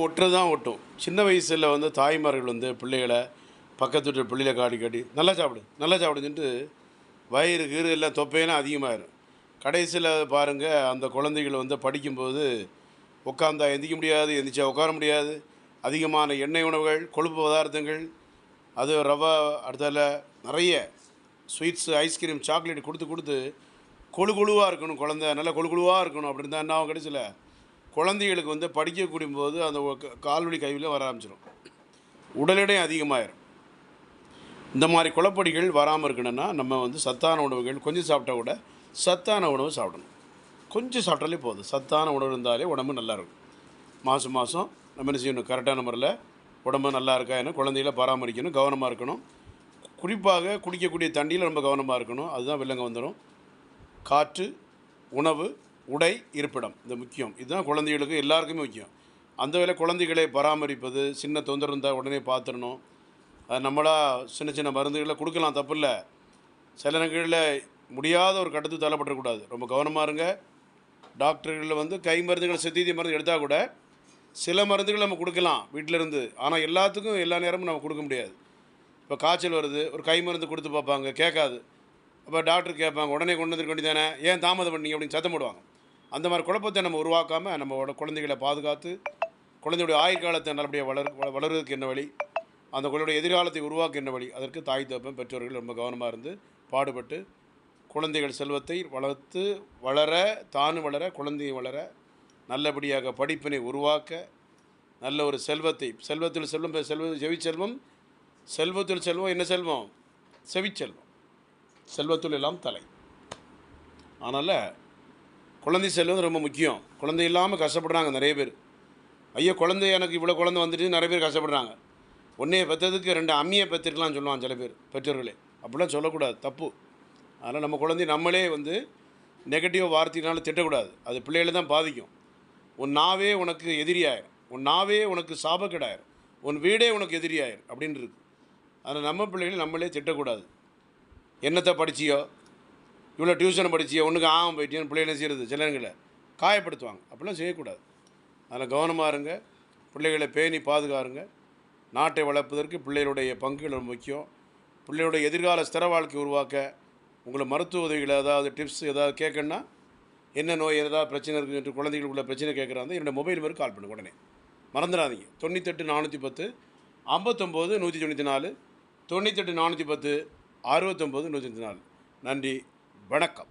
ஒட்டுறது தான் ஒட்டும். சின்ன வயசில் வந்து தாய்மார்கள் வந்து பிள்ளைகளை பக்கத்து வீட்டு பிள்ளைகளை காட்டி காட்டி நல்லா சாப்பிடு நல்லா சாப்பிடுன்னு சொல்லிட்டு வயிறு கீறு எல்லாம் தொப்பையெல்லாம் அதிகமாகிடும். கடைசியில் பாருங்கள், அந்த குழந்தைகள் வந்து படிக்கும்போது உட்காந்தா எந்திரிக்க முடியாது, எந்திரிச்சா உட்கார முடியாது. அதிகமான எண்ணெய் உணவுகள், கொழுப்பு பதார்த்தங்கள், அது ரவா, அடுத்தால நிறைய ஸ்வீட்ஸு, ஐஸ்கிரீம், சாக்லேட் கொடுத்து கொடுத்து கொழு கொழுவாக இருக்கணும் குழந்த, நல்லா கொழு கொழுவாக இருக்கணும். அப்படி இருந்தால் என்ன ஆகும், கடைசியில் குழந்தைகளுக்கு வந்து படிக்கக்கூடிய போது அந்த கால்வலி கைவில வர ஆரம்பிச்சிடும், உடல் எடை அதிகமாகிடும். இந்த மாதிரி குழப்படிகள் வராமல் இருக்கணும்னா நம்ம வந்து சத்தான உணவுகள் கொஞ்சம் சாப்பிட்டா கூட சத்தான உணவு சாப்பிடணும். கொஞ்சம் சாப்பிட்டாலே போதும். சத்தான உணவு இருந்தாலே உடம்பு நல்லாயிருக்கும். மாதம் மாதம் நம்ம என்ன செய்யணும், கரெக்டான முறையில் உடம்பு நல்லா இருக்கா என்ன குழந்தைகளை பராமரிக்கணும், கவனமாக இருக்கணும். குறிப்பாக குடிக்கக்கூடிய தண்ணியில் ரொம்ப கவனமாக இருக்கணும். அதுதான் வெள்ளங்க வந்துடும். காற்று, உணவு, உடை, இருப்பிடம், இது முக்கியம். இதுதான் குழந்தைகளுக்கு எல்லாருக்குமே முக்கியம். அந்த வேளை குழந்தைகளை பராமரிப்பது, சின்ன தொந்தரவு இருந்தால் உடனே பார்த்துடணும். அது நம்மளாக சின்ன சின்ன மருந்துகளை கொடுக்கலாம், தப்பு இல்லை. சில நேரங்களில் முடியாத ஒரு கட்டத்துக்கு தள்ளப்படக்கூடாது. ரொம்ப கவனமாக இருங்க. டாக்டர்களில் வந்து கை மருந்துகள், சித்தீதி மருந்து எடுத்தால் கூட சில மருந்துகள் நம்ம கொடுக்கலாம் வீட்டிலேருந்து. ஆனால் எல்லாத்துக்கும் எல்லா நேரமும் நம்ம கொடுக்க முடியாது. இப்போ காய்ச்சல் வருது, ஒரு கை மருந்து கொடுத்து பார்ப்பாங்க, கேட்காது. அப்போ டாக்டர் கேட்பாங்க, உடனே கொண்டு வந்துருக்க வேண்டியதானே, ஏன் தாமதம் பண்ணீங்க அப்படின்னு சத்தம் போடுவாங்க. அந்த மாதிரி குழப்பத்தை நம்ம உருவாக்காமல் நம்மளோட குழந்தைகளை பாதுகாத்து குழந்தையுடைய ஆயுட்காலத்தை நல்லபடியாக வளர்வதற்கு என்ன வழி, அந்த குழந்தையுடைய எதிர்காலத்தை உருவாக்க என்ன வழி, அதற்கு தாய் தகப்பன் பெற்றோர்கள் ரொம்ப கவனமாக இருந்து பாடுபட்டு குழந்தைகள் செல்வத்தை வளர்த்து வளர, தானும் வளர, குழந்தையும் வளர, நல்லபடியாக படிப்பினை உருவாக்க, நல்ல ஒரு செல்வத்தில் செல்வம் செவிச்செல்வம், செல்வத்தில் செல்வம் என்ன செல்வம், செவிச்செல்வம், செல்வத்துள் எல்லாம் தலை. அதனால் குழந்தை செல்வம் ரொம்ப முக்கியம். குழந்தை இல்லாமல் கஷ்டப்படுறாங்க நிறைய பேர். ஐயோ குழந்தை, எனக்கு இவ்வளோ குழந்தை வந்துட்டு நிறைய பேர் கஷ்டப்படுறாங்க. ஒன்றே பெற்றதுக்கு 2 அம்மியை பெற்றிருக்கலாம்னு சொல்லுவாங்க சில பேர் பெற்றோர்களே. அப்படிலாம் சொல்லக்கூடாது, தப்பு. அதனால் நம்ம குழந்தை நம்மளே வந்து நெகட்டிவ் வார்த்தையினாலும் திட்டக்கூடாது. அது பிள்ளைகளை தான் பாதிக்கும். உன் நாவே உனக்கு எதிரியாயிரும், உன் நாவே உனக்கு சாபக்கேடாயிரும், உன் வீடே உனக்கு எதிரியாயிரும் அப்படின்னு இருக்குது. அதனால் நம்ம பிள்ளைகளை நம்மளே திட்டக்கூடாது. என்னத்தை படிச்சியோ, இவ்வளோ டியூஷனை படிச்சியோ, ஒன்றுக்கு ஆகும் போயிட்டியோன்னு பிள்ளைகளை செய்கிறது சில நேரங்களில் காயப்படுத்துவாங்க. அப்படிலாம் செய்யக்கூடாது. அதில் கவனமாக இருங்க. பிள்ளைகளை பேணி பாதுகாருங்க. நாட்டை வளர்ப்பதற்கு பிள்ளைகளுடைய பங்குகள் ரொம்ப முக்கியம். பிள்ளைகளுடைய எதிர்கால ஸ்திர வாழ்க்கை உருவாக்க உங்களை மருத்துவ உதவிகளை ஏதாவது டிப்ஸ் ஏதாவது கேட்கணுன்னா, என்ன நோய், ஏதாவது பிரச்சனை இருக்குது என்று குழந்தைகளுக்குள்ள பிரச்சனை கேட்குறாங்க, என்னோடய மொபைல் நம்பருக்கு கால் பண்ணுங்க. உடனே மறந்துடாதீங்க. 98 410 59 194, 98 410 69 194. நன்றி, வணக்கம்.